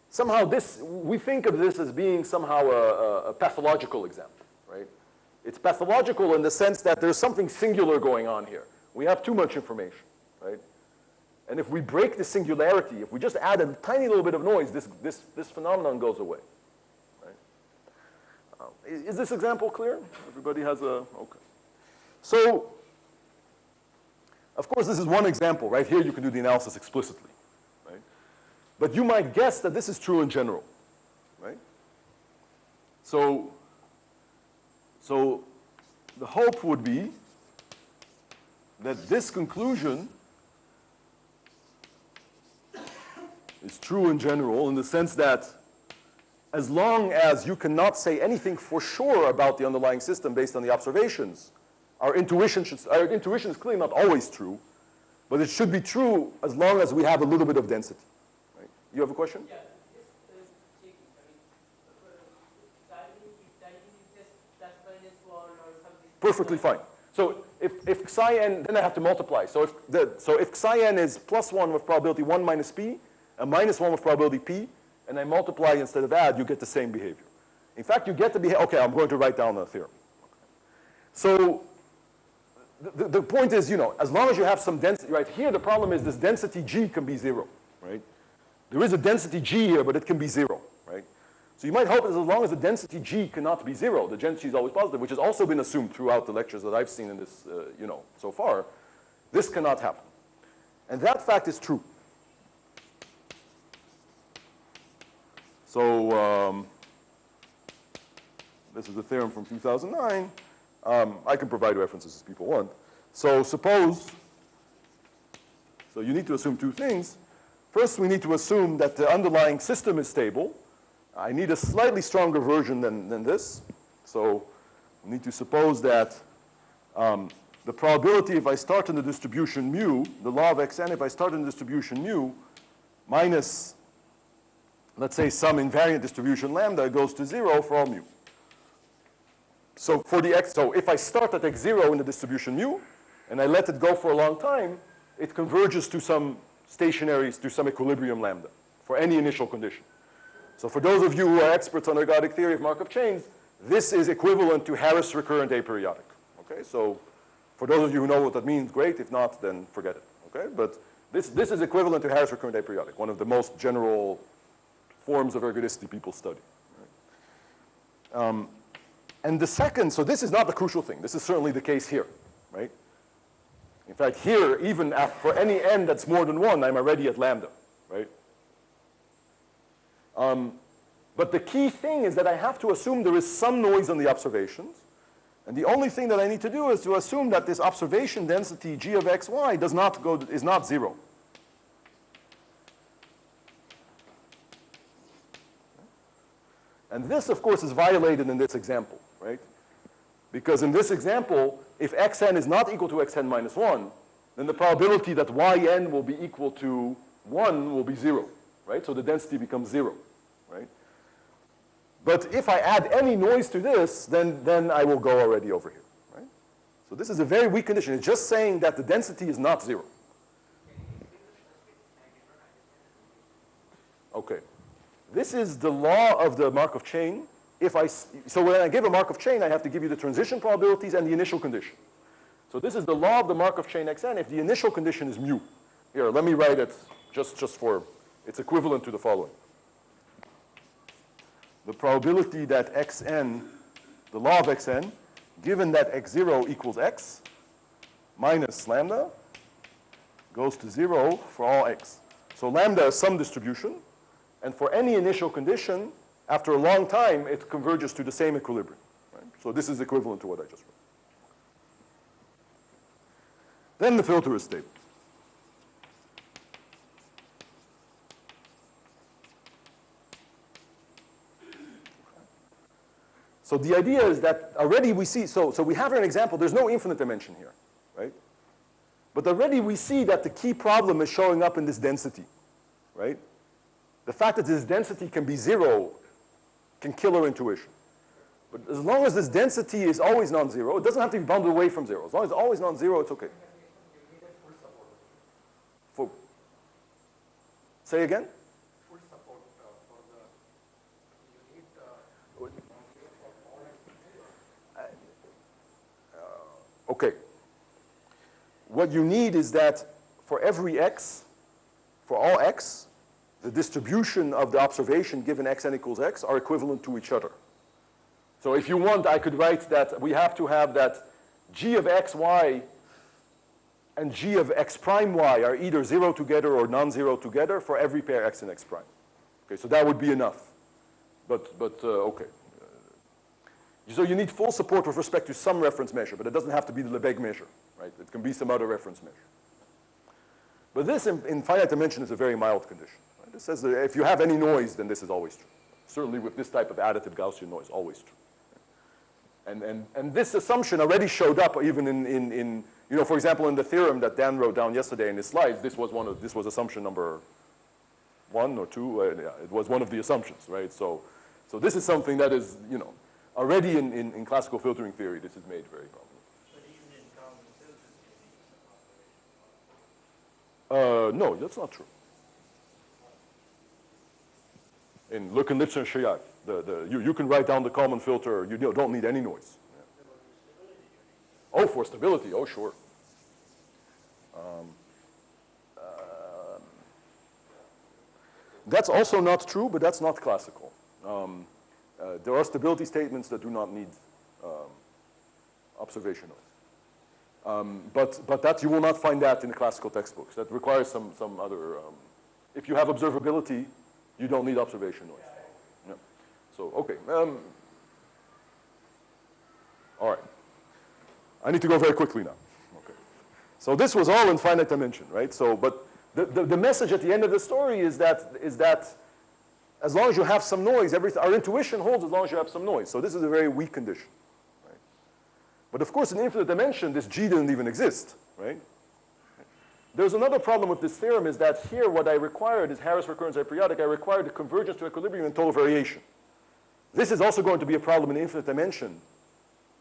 somehow we think of this as being somehow a pathological example, right? It's pathological in the sense that there's something singular going on here. We have too much information, right? And if we break the singularity, if we just add a tiny little bit of noise, this phenomenon goes away, right? Is this example clear? Everybody has a, okay. So, of course, this is one example. Right here, you can do the analysis explicitly, right? But you might guess that this is true in general, right? So the hope would be that this conclusion is true in general in the sense that as long as you cannot say anything for sure about the underlying system based on the observations, our intuition is clearly not always true, but it should be true as long as we have a little bit of density. Right? You have a question? Yeah. If just plus minus 1 or something perfectly fine. So if psi n, then I have to multiply. So if psi n is +1 with probability 1 minus p, and -1 with probability p, and I multiply instead of add, you get the same behavior. In fact, you get the behavior. Okay, I'm going to write down the theorem. So the point is, as long as you have some density, right? Here the problem is this density g can be 0, right? There is a density g here, but it can be 0, right? So you might hope that as long as the density g cannot be 0, the density is always positive, which has also been assumed throughout the lectures that I've seen in this, so far, this cannot happen. And that fact is true. So this is a theorem from 2009. I can provide references as people want. So suppose, so you need to assume two things. First, we need to assume that the underlying system is stable. I need a slightly stronger version than this. So we need to suppose that the probability if I start in the distribution mu, the law of xn, if I start in the distribution mu, minus, let's say, some invariant distribution lambda goes to 0 for all mu. So for the x, so if I start at x0 in the distribution mu, and I let it go for a long time, it converges to some stationary, to some equilibrium lambda for any initial condition. So for those of you who are experts on ergodic theory of Markov chains, this is equivalent to Harris recurrent aperiodic. Okay, so for those of you who know what that means, great. If not, then forget it. Okay, but this is equivalent to Harris recurrent aperiodic, one of the most general forms of ergodicity people study. Right? And the second, so this is not the crucial thing. This is certainly the case here, right? In fact, here, even for any n that's more than 1, I'm already at lambda, right? But the key thing is that I have to assume there is some noise on the observations. And the only thing that I need to do is to assume that this observation density g of xy is not 0. And this, of course, is violated in this example, right? Because in this example, if xn is not equal to xn minus 1, then the probability that yn will be equal to 1 will be 0, right? So the density becomes 0, right? But if I add any noise to this, then I will go already over here, right? So this is a very weak condition. It's just saying that the density is not 0. Okay. This is the law of the Markov chain. So when I give a Markov chain, I have to give you the transition probabilities and the initial condition. So this is the law of the Markov chain xn if the initial condition is mu. Here, let me write it just for, it's equivalent to the following. The probability that xn, the law of xn, given that x0 equals x, minus lambda, goes to 0 for all x. So lambda is some distribution. And for any initial condition, after a long time, it converges to the same equilibrium. Right? So this is equivalent to what I just wrote. Then the filter is stable. So the idea is that already we see, so we have an example, there's no infinite dimension here, right? But already we see that the key problem is showing up in this density, right? The fact that this density can be 0 can kill our intuition. But as long as this density is always non-zero, it doesn't have to be bounded away from 0. As long as it's always non-zero, it's okay. Say again? Full support for the, you need Okay. What you need is that for every x, for all x, the distribution of the observation given xn equals x are equivalent to each other. So if you want, I could write that we have to have that g of xy and g of x prime y are either 0 together or non-zero together for every pair x and x prime. Okay, so that would be enough. But okay. So you need full support with respect to some reference measure, but it doesn't have to be the Lebesgue measure, right? It can be some other reference measure. But this in finite dimension is a very mild condition. Right? It says that if you have any noise, then this is always true. Certainly with this type of additive Gaussian noise, always true. And this assumption already showed up even in for example, in the theorem that Dan wrote down yesterday in his slides, this was assumption number 1 or 2. It was one of the assumptions, right? So this is something that is, already in classical filtering theory, this is made very prominent. No, that's not true. In Lipson and Shayab, you can write down the Kalman filter. You don't need any noise. Oh, for stability. Oh, sure. That's also not true, but that's not classical. There are stability statements that do not need observation noise. But that you will not find that in the classical textbooks. That requires some other. If you have observability, you don't need observation noise. Yeah. So okay. All right. I need to go very quickly now. Okay. So this was all in finite dimension, right? So, but the message at the end of the story is that as long as you have some noise, our intuition holds as long as you have some noise. So this is a very weak condition, right? But of course, in infinite dimension, this G didn't even exist, right? There's another problem with this theorem is that here what I required is Harris recurrence aperiodic. I required the convergence to equilibrium and total variation. This is also going to be a problem in infinite dimension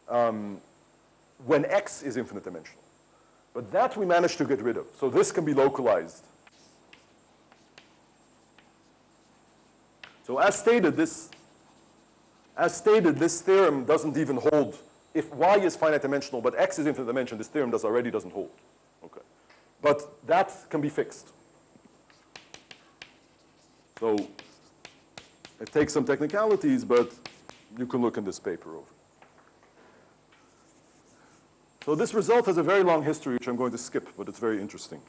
when X is infinite dimensional. But that we managed to get rid of. So this can be localized. So as stated, this theorem doesn't even hold. If Y is finite dimensional, but X is infinite dimension, this theorem already doesn't hold. Okay. But that can be fixed. So it takes some technicalities, but you can look in this paper over. So this result has a very long history, which I'm going to skip, but it's very interesting.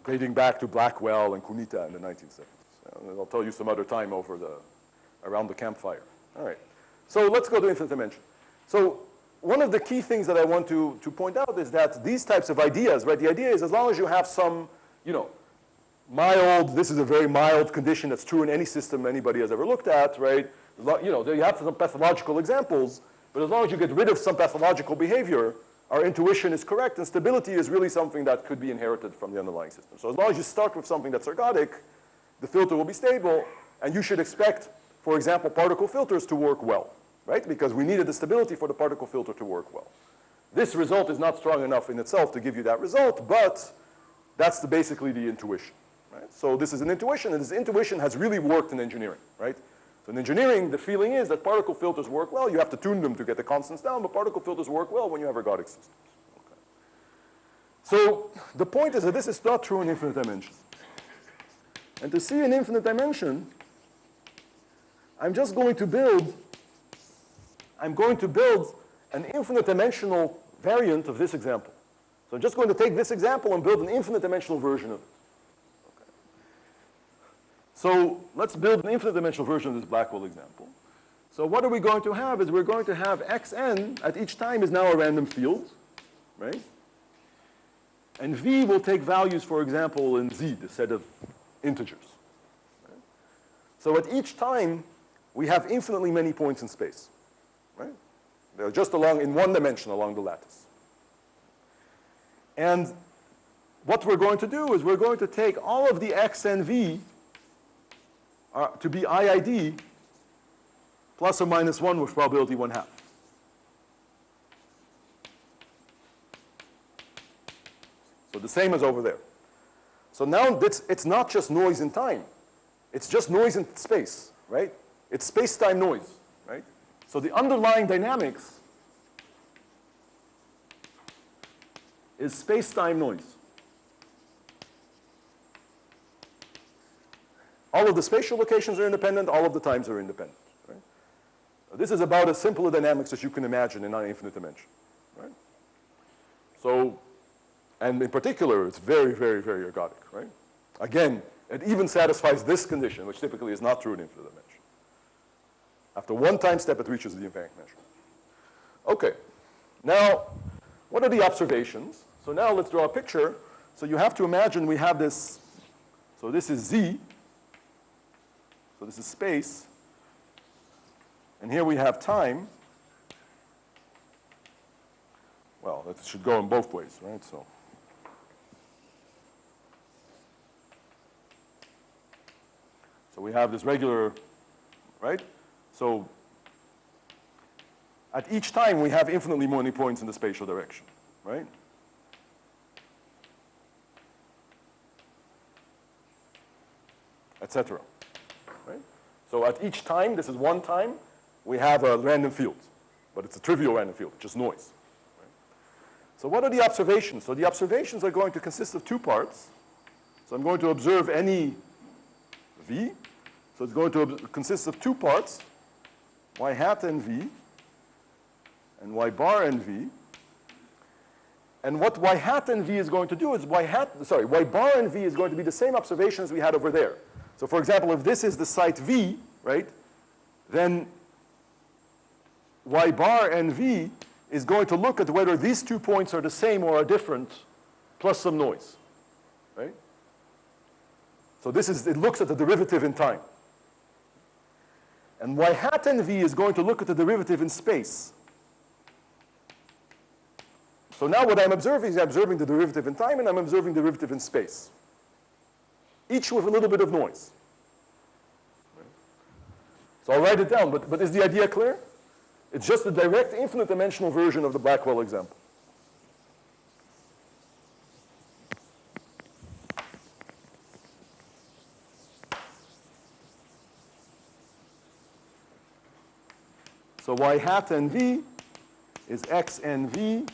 Dating back to Blackwell and Kunita in the 1970s. I'll tell you some other time around the campfire. All right. So let's go to infinite dimension. So one of the key things that I want to point out is that these types of ideas, right? The idea is as long as you have some, this is a very mild condition that's true in any system anybody has ever looked at, right? You have some pathological examples, but as long as you get rid of some pathological behavior, our intuition is correct, and stability is really something that could be inherited from the underlying system. So as long as you start with something that's ergodic, the filter will be stable, and you should expect, for example, particle filters to work well, right? Because we needed the stability for the particle filter to work well. This result is not strong enough in itself to give you that result, but that's basically the intuition, right? So this is an intuition, and this intuition has really worked in engineering, right? So in engineering, the feeling is that particle filters work well. You have to tune them to get the constants down, but particle filters work well when you have ergodic systems. Okay. So the point is that this is not true in infinite dimension. And to see an infinite dimension, I'm going to build an infinite dimensional variant of this example. So I'm just going to take this example and build an infinite dimensional version of it. Okay. So let's build an infinite dimensional version of this Blackwell example. So what are we going to have is we're going to have xn at each time is now a random field, right? And v will take values, for example, in z, the set of integers. Right? So at each time, we have infinitely many points in space, right? They're just in one dimension along the lattice. And what we're going to do is we're going to take all of the x and v to be IID plus or minus 1 with probability 1/2. So the same as over there. So now it's not just noise in time. It's just noise in space, right? It's space-time noise, right? So the underlying dynamics is space-time noise. All of the spatial locations are independent, all of the times are independent, right? This is about as simple a dynamics as you can imagine in non-infinite dimension, right? So, and in particular, it's very, very, very ergodic, right? Again, it even satisfies this condition, which typically is not true in infinite dimension. After one time step, it reaches the invariant measure. Okay, now, what are the observations? So now let's draw a picture. So you have to imagine we have this, so this is Z, so this is space, and here we have time. Well, that should go in both ways, right? So we have this regular, right? So at each time we have infinitely many points in the spatial direction, right? etc. Right? So at each time, this is one time, we have a random field. But it's a trivial random field, just noise. Right? So what are the observations? So the observations are going to consist of two parts. So I'm going to observe any v. So it's going to consist of two parts, y hat and v, and y bar and v. And what y hat and v is going to do is y bar and v is going to be the same observations we had over there. So for example, if this is the site v, right, then y bar and v is going to look at whether these 2 points are the same or are different, plus some noise, right? So this is, it looks at the derivative in time. And y hat and v is going to look at the derivative in space. So now what I'm observing is I'm observing the derivative in time and I'm observing the derivative in space. Each with a little bit of noise. So I'll write it down, but is the idea clear? It's just a direct infinite dimensional version of the Blackwell example. So y hat and v is x n v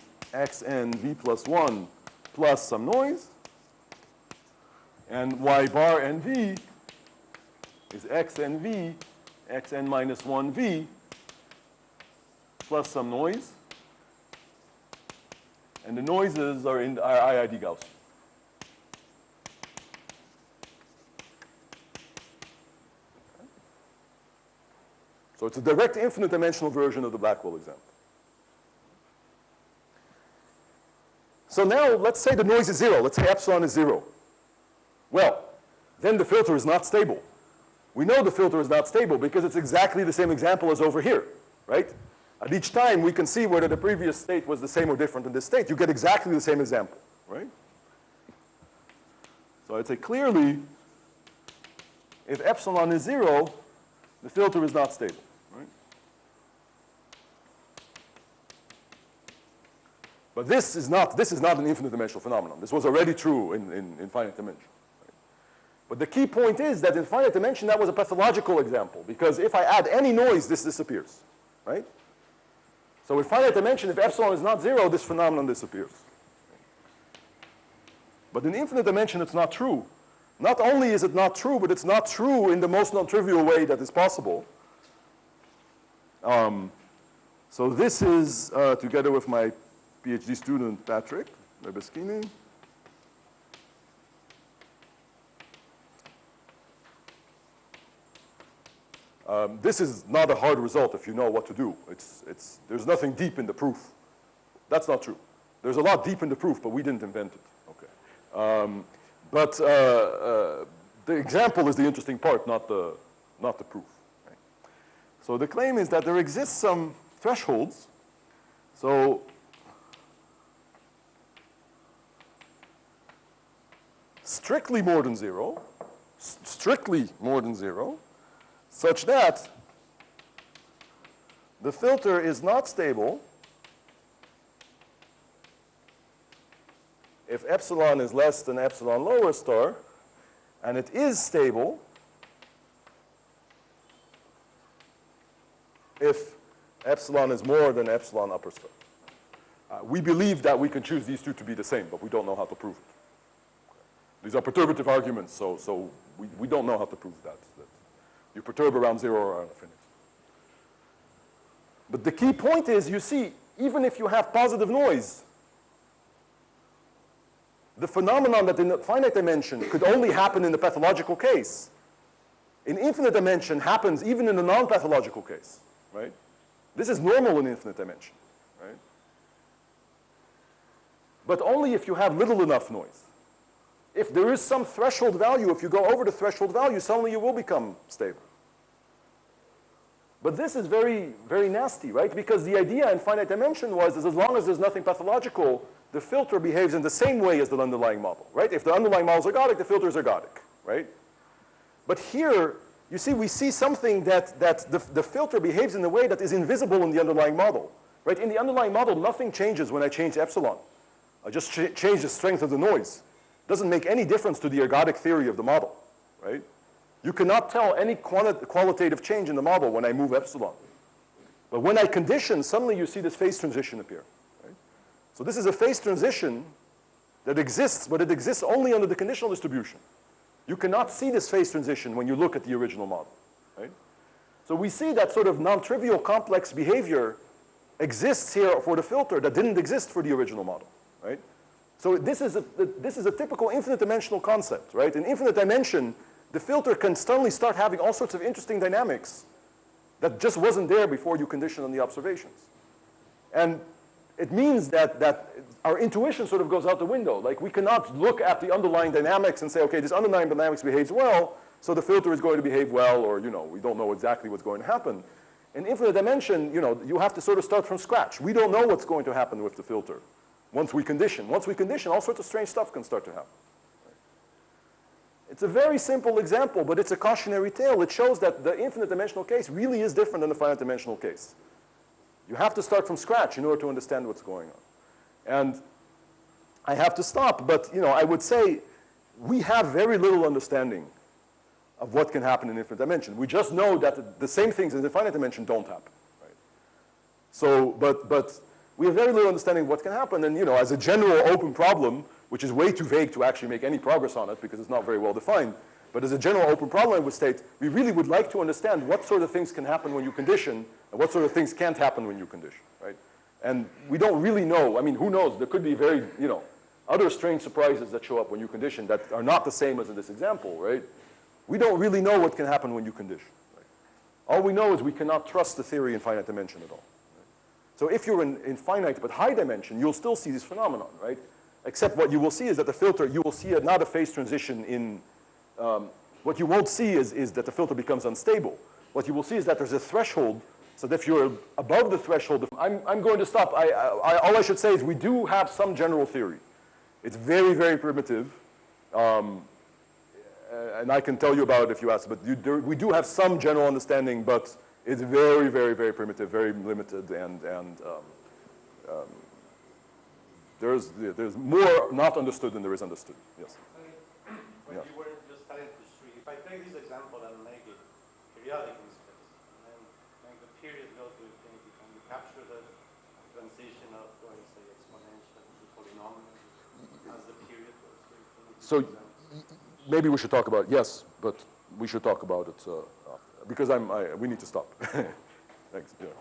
plus 1 plus some noise. And y bar and v is x n v, xn minus 1v plus some noise. And the noises are in our IID Gaussian. So it's a direct infinite dimensional version of the Blackwell example. So now let's say the noise is 0. Let's say epsilon is 0. Well, then the filter is not stable. We know the filter is not stable because it's exactly the same example as over here, right? At each time we can see whether the previous state was the same or different in this state. You get exactly the same example, right? So I'd say clearly, if epsilon is 0, the filter is not stable, right? But this is not an infinite dimensional phenomenon. This was already true in finite dimension. Right? But the key point is that in finite dimension, that was a pathological example, because if I add any noise, this disappears, right? So in finite dimension, if epsilon is not 0, this phenomenon disappears. But in infinite dimension, it's not true. Not only is it not true, but it's not true in the most non-trivial way that is possible. So this is, together with my PhD student, Patrick Rebeschini. This is not a hard result if you know what to do. There's nothing deep in the proof. That's not true. There's a lot deep in the proof, but we didn't invent it. Okay. The example is the interesting part, not the proof. Right? So the claim is that there exists some thresholds. So strictly more than 0, such that the filter is not stable if epsilon is less than epsilon lower star, and it is stable if epsilon is more than epsilon upper star. We believe that we can choose these two to be the same, but we don't know how to prove it. These are perturbative arguments, so we don't know how to prove that you perturb around 0 or around infinity. But the key point is, you see, even if you have positive noise, the phenomenon that in the finite dimension could only happen in the pathological case, in infinite dimension happens even in the non-pathological case, right? This is normal in infinite dimension, right? But only if you have little enough noise. If there is some threshold value, if you go over the threshold value, suddenly you will become stable. But this is very, very nasty, right? Because the idea in finite dimension was that as long as there's nothing pathological, the filter behaves in the same way as the underlying model, right? If the underlying model is ergodic, the filter is ergodic, right? But here, you see, we see something that the filter behaves in a way that is invisible in the underlying model, right? In the underlying model, nothing changes when I change epsilon. I just change the strength of the noise. Doesn't make any difference to the ergodic theory of the model, right? You cannot tell any qualitative change in the model when I move epsilon. But when I condition, suddenly you see this phase transition appear. Right? So this is a phase transition that exists, but it exists only under the conditional distribution. You cannot see this phase transition when you look at the original model. Right? So we see that sort of non-trivial complex behavior exists here for the filter that didn't exist for the original model. Right? So this is a typical infinite dimensional concept. Right? In infinite dimension, the filter can suddenly start having all sorts of interesting dynamics that just wasn't there before you conditioned on the observations. And it means that our intuition sort of goes out the window. Like, we cannot look at the underlying dynamics and say, okay, this underlying dynamics behaves well, so the filter is going to behave well, or, you know, we don't know exactly what's going to happen. In infinite dimension, you know, you have to sort of start from scratch. We don't know what's going to happen with the filter once we condition. Once we condition, all sorts of strange stuff can start to happen. It's a very simple example, but it's a cautionary tale. It shows that the infinite dimensional case really is different than the finite dimensional case. You have to start from scratch in order to understand what's going on. And I have to stop, but, you know, I would say we have very little understanding of what can happen in infinite dimension. We just know that the same things in the finite dimension don't happen. Right? So, but we have very little understanding of what can happen. And, you know, as a general open problem, which is way too vague to actually make any progress on it because it's not very well defined, but as a general open problem, I would state, we really would like to understand what sort of things can happen when you condition and what sort of things can't happen when you condition, right? And we don't really know. I mean, who knows? There could be very, you know, other strange surprises that show up when you condition that are not the same as in this example, right? We don't really know what can happen when you condition. Right? All we know is we cannot trust the theory in finite dimension at all. Right? So if you're in finite but high dimension, you'll still see this phenomenon, right? Except what you will see is that the filter, you will see not a phase transition in, what you won't see is that the filter becomes unstable. What you will see is that there's a threshold, so that if you're above the threshold, I'm going to stop. All I should say is we do have some general theory. It's very, very primitive, and I can tell you about it if you ask, but we do have some general understanding, but it's very, very, very primitive, very limited, and there's more not understood than there is understood. Yes. When you were just telling the tree, if I take this example and make it periodic in space, and then make the period go to infinity, can you capture the transition of going, say, exponential to polynomial as the period goes to infinity? So maybe we should talk about, yes, but we should talk about it because we need to stop. Thanks. Yeah.